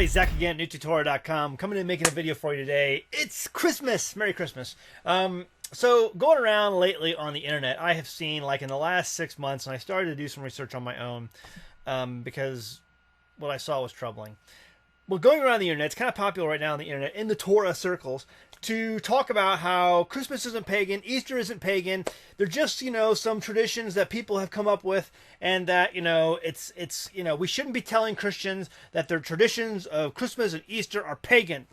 everybody, Zach again, newtutorial.com, coming in making a video for you today. It's Christmas! Merry Christmas. So going around lately on the internet, I have seen, like in the last 6 months, and I started to do some research on my own because what I saw was troubling. Well, going around the internet, it's kind of popular right now on the internet, in the Torah circles, to talk about how Christmas isn't pagan, Easter isn't pagan. They're just, some traditions that people have come up with, and that, we shouldn't be telling Christians that their traditions of Christmas and Easter are pagan.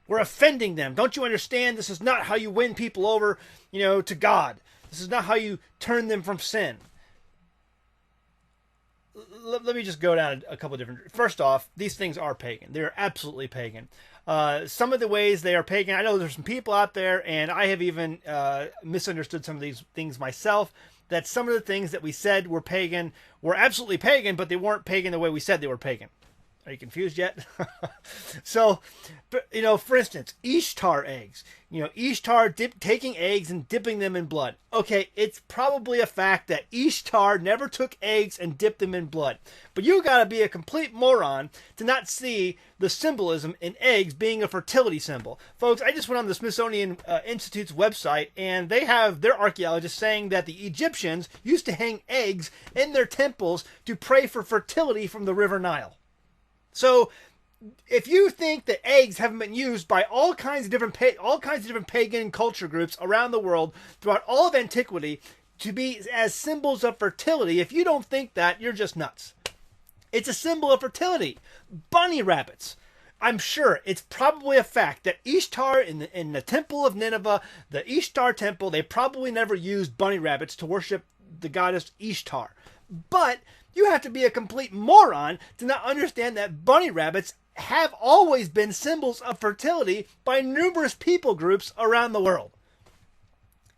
We're offending them. Don't you understand? This is not how you win people over, to God. This is not how you turn them from sin. Let me just go down a couple of different... First off, these things are pagan. They're absolutely pagan. Some of the ways they are pagan, I know there's some people out there, and I have even misunderstood some of these things myself, that some of the things that we said were pagan were absolutely pagan, but they weren't pagan the way we said they were pagan. Are you confused yet? So, for instance, Ishtar eggs. Ishtar taking eggs and dipping them in blood. Okay, it's probably a fact that Ishtar never took eggs and dipped them in blood. But you gotta be a complete moron to not see the symbolism in eggs being a fertility symbol. Folks, I just went on the Smithsonian Institute's website, and they have their archaeologists saying that the Egyptians used to hang eggs in their temples to pray for fertility from the River Nile. So, if you think that eggs haven't been used by all kinds of different pagan culture groups around the world throughout all of antiquity to be as symbols of fertility, if you don't think that, you're just nuts. It's a symbol of fertility. Bunny rabbits. I'm sure it's probably a fact that Ishtar in the temple of Nineveh, the Ishtar temple, they probably never used bunny rabbits to worship the goddess Ishtar. But you have to be a complete moron to not understand that bunny rabbits have always been symbols of fertility by numerous people groups around the world.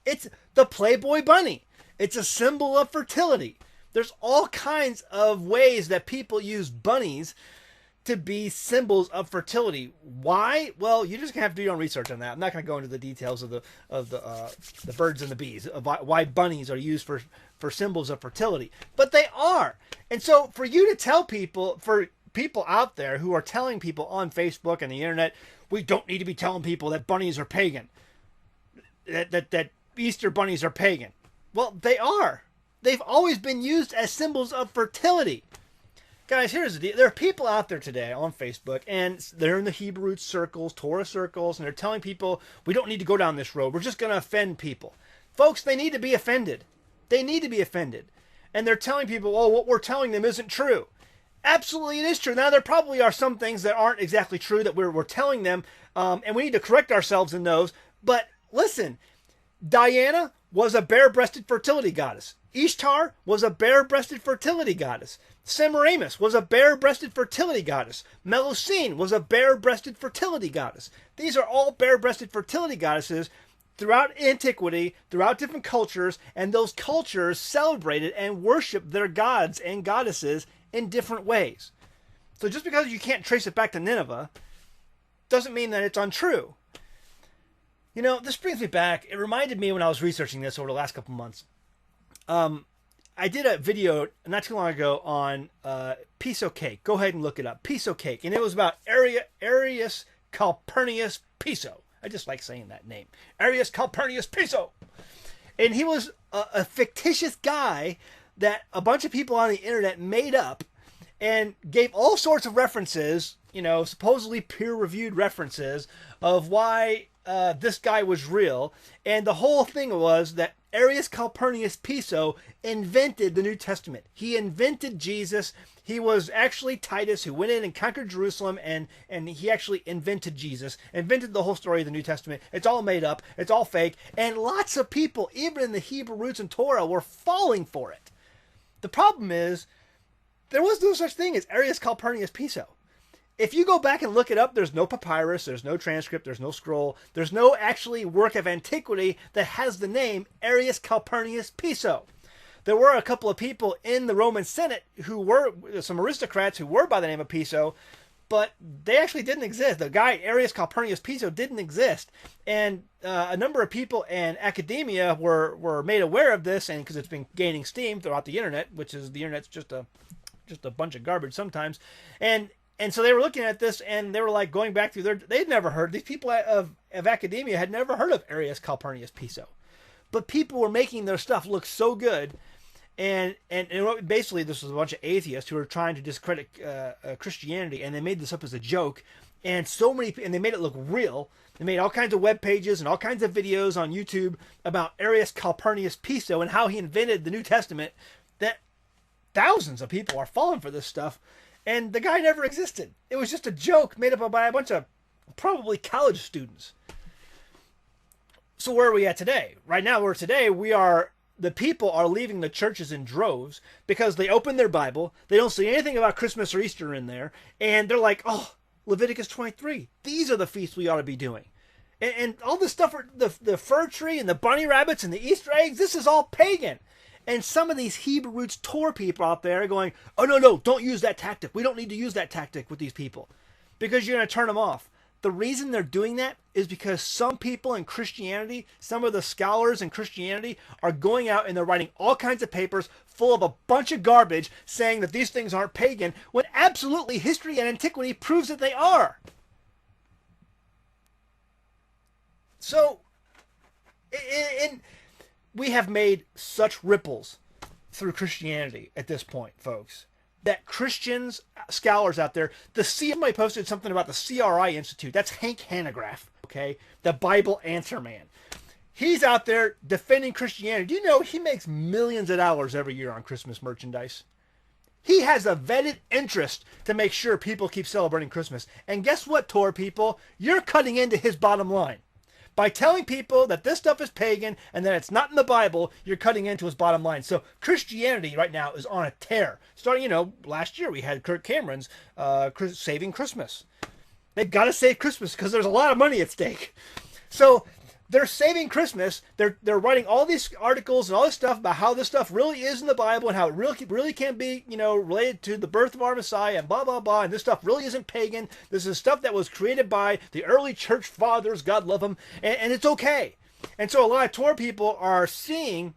It's the Playboy bunny. It's a symbol of fertility. There's all kinds of ways that people use bunnies to be symbols of fertility. Why? Well, you're just gonna have to do your own research on that. I'm not gonna go into the details of the birds and the bees, of why bunnies are used for symbols of fertility, but they are. And so for you to tell people, for people out there who are telling people on Facebook and the internet, we don't need to be telling people that bunnies are pagan, that Easter bunnies are pagan. Well, they are. They've always been used as symbols of fertility. Guys, here's the deal. There are people out there today on Facebook, and they're in the Hebrew circles, Torah circles, and they're telling people, we don't need to go down this road. We're just going to offend people. Folks, they need to be offended. They need to be offended. And they're telling people, oh, what we're telling them isn't true. Absolutely, it is true. Now, there probably are some things that aren't exactly true that we're telling them, and we need to correct ourselves in those. But listen, Diana was a bare-breasted fertility goddess. Ishtar was a bare-breasted fertility goddess. Semiramis was a bare-breasted fertility goddess. Melusine was a bare-breasted fertility goddess. These are all bare-breasted fertility goddesses throughout antiquity, throughout different cultures, and those cultures celebrated and worshiped their gods and goddesses in different ways. So just because you can't trace it back to Nineveh doesn't mean that it's untrue. This brings me back. It reminded me when I was researching this over the last couple months. I did a video not too long ago on piso cake. Go ahead and look it up. Piso cake. And it was about Arius Calpurnius Piso. I just like saying that name. Arius Calpurnius Piso. And he was a fictitious guy that a bunch of people on the internet made up and gave all sorts of references, supposedly peer-reviewed references of why this guy was real. And the whole thing was that Arius Calpurnius Piso invented the New Testament. He invented Jesus. He was actually Titus who went in and conquered Jerusalem, and he actually invented Jesus, invented the whole story of the New Testament. It's all made up. It's all fake. And lots of people, even in the Hebrew roots and Torah, were falling for it. The problem is, there was no such thing as Arius Calpurnius Piso. If you go back and look it up, there's no papyrus, there's no transcript, there's no scroll, there's no actually work of antiquity that has the name Arius Calpurnius Piso. There were a couple of people in the Roman Senate who were, some aristocrats who were by the name of Piso, but they actually didn't exist. The guy Arius Calpurnius Piso didn't exist. And a number of people in academia were made aware of this, and because it's been gaining steam throughout the internet, which is, the internet's just a bunch of garbage sometimes. And And so they were looking at this, and they were like going back through they'd never heard, these people of academia had never heard of Arius Calpurnius Piso. But people were making their stuff look so good. And basically this was a bunch of atheists who were trying to discredit Christianity, and they made this up as a joke. And and they made it look real. They made all kinds of web pages and all kinds of videos on YouTube about Arius Calpurnius Piso and how he invented the New Testament, that thousands of people are falling for this stuff. And the guy never existed. It was just a joke made up by a bunch of probably college students. So where are we at today? Right now, the people are leaving the churches in droves because they open their Bible, they don't see anything about Christmas or Easter in there, and they're like, oh, Leviticus 23, these are the feasts we ought to be doing. And all this stuff, the fir tree and the bunny rabbits and the Easter eggs, this is all pagan. And some of these Hebrew roots Torah people out there are going, oh, no, don't use that tactic. We don't need to use that tactic with these people because you're going to turn them off. The reason they're doing that is because some people in Christianity, some of the scholars in Christianity are going out and they're writing all kinds of papers full of a bunch of garbage saying that these things aren't pagan, when absolutely history and antiquity proves that they are. So, we have made such ripples through Christianity at this point, folks, that Christians, scholars out there, somebody posted something about the CRI Institute. That's Hank Hanegraaff, okay? The Bible answer man. He's out there defending Christianity. Do you know he makes millions of dollars every year on Christmas merchandise? He has a vetted interest to make sure people keep celebrating Christmas. And guess what, Torah people? You're cutting into his bottom line. By telling people that this stuff is pagan and that it's not in the Bible, you're cutting into his bottom line. So Christianity right now is on a tear. Starting, last year we had Kirk Cameron's Saving Christmas. They've got to save Christmas because there's a lot of money at stake. So they're saving Christmas. They're writing all these articles and all this stuff about how this stuff really is in the Bible and how it really can be, related to the birth of our Messiah and blah, blah, blah. And this stuff really isn't pagan. This is stuff that was created by the early church fathers, God love them, and it's okay. And so a lot of Torah people are seeing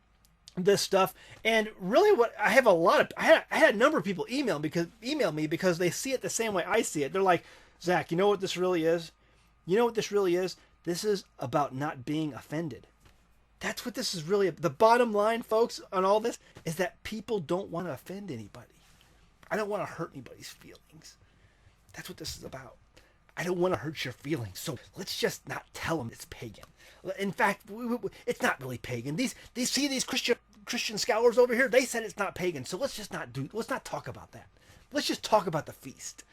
this stuff, and really what I had a number of people email me because they see it the same way I see it. They're like, Zach, you know what this really is? You know what this really is? This is about not being offended. That's what this is really. The bottom line, folks, on all this is that people don't want to offend anybody. I don't want to hurt anybody's feelings. That's what this is about. I don't want to hurt your feelings. So let's just not tell them it's pagan. In fact, it's not really pagan. These Christian scholars over here, they said it's not pagan. So let's not talk about that. Let's just talk about the feast.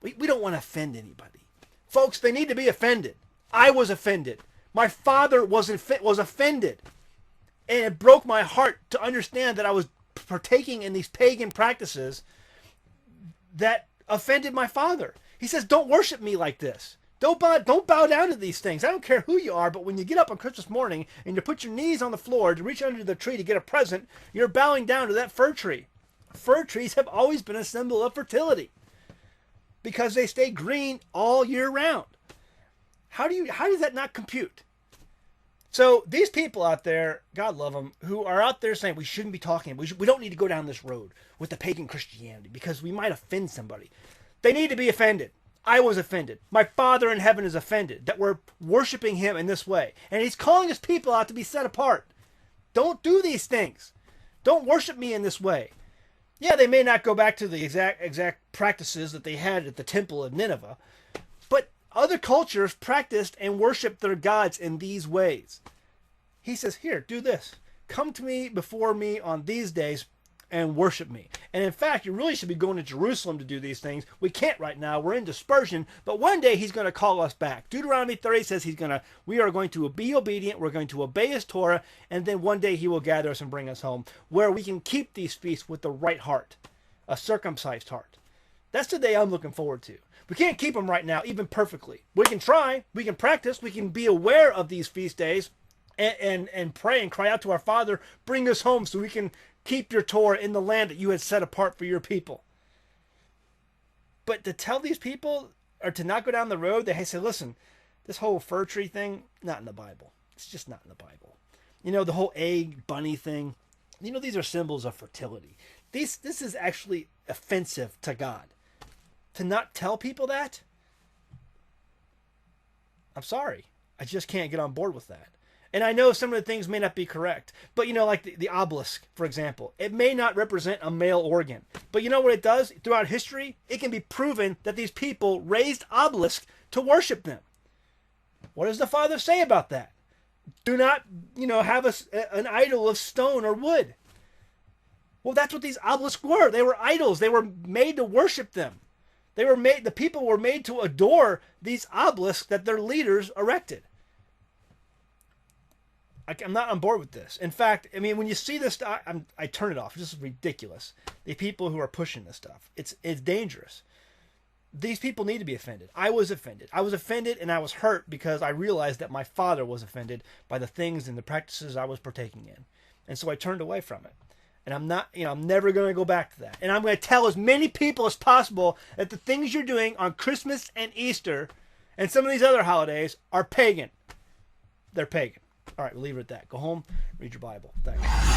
We don't want to offend anybody. Folks, they need to be offended. I was offended. My father was offended. And it broke my heart to understand that I was partaking in these pagan practices that offended my father. He says, don't worship me like this. Don't bow down to these things. I don't care who you are, but when you get up on Christmas morning and you put your knees on the floor to reach under the tree to get a present, you're bowing down to that fir tree. Fir trees have always been a symbol of fertility because they stay green all year round. How does that not compute? So these people out there, God love them, who are out there saying we shouldn't be talking, we don't need to go down this road with the pagan Christianity because we might offend somebody. They need to be offended. I was offended. My Father in heaven is offended that we're worshiping him in this way. And he's calling his people out to be set apart. Don't do these things. Don't worship me in this way. Yeah, they may not go back to the exact practices that they had at the temple of Nineveh, but other cultures practiced and worshiped their gods in these ways. He says, here, do this. Come to me before me on these days and worship me. And in fact, you really should be going to Jerusalem to do these things. We can't right now. We're in dispersion. But one day he's going to call us back. Deuteronomy 30 says we are going to be obedient. We're going to obey his Torah. And then one day he will gather us and bring us home where we can keep these feasts with the right heart, a circumcised heart. That's the day I'm looking forward to. We can't keep them right now, even perfectly. We can try. We can practice. We can be aware of these feast days and pray and cry out to our Father, bring us home so we can keep your Torah in the land that you had set apart for your people. But to tell these people, or to not go down the road, they say, listen, this whole fir tree thing, not in the Bible. It's just not in the Bible. You know, the whole egg, bunny thing, you know, these are symbols of fertility. This is actually offensive to God. to not tell people that, I'm sorry. I just can't get on board with that. And I know some of the things may not be correct, but like the obelisk, for example, it may not represent a male organ, but you know what it does? Throughout history, it can be proven that these people raised obelisks to worship them. What does the Father say about that? Do not, have an idol of stone or wood. Well, that's what these obelisks were. They were idols. They were made to worship them. The people were made to adore these obelisks that their leaders erected. I'm not on board with this. In fact, when you see this stuff, I turn it off. This is ridiculous. The people who are pushing this stuff, it's dangerous. These people need to be offended. I was offended. I was offended and I was hurt because I realized that my father was offended by the things and the practices I was partaking in. And so I turned away from it. And I'm not, I'm never going to go back to that. And I'm going to tell as many people as possible that the things you're doing on Christmas and Easter and some of these other holidays are pagan. They're pagan. All right, we'll leave it at that. Go home, read your Bible. Thanks.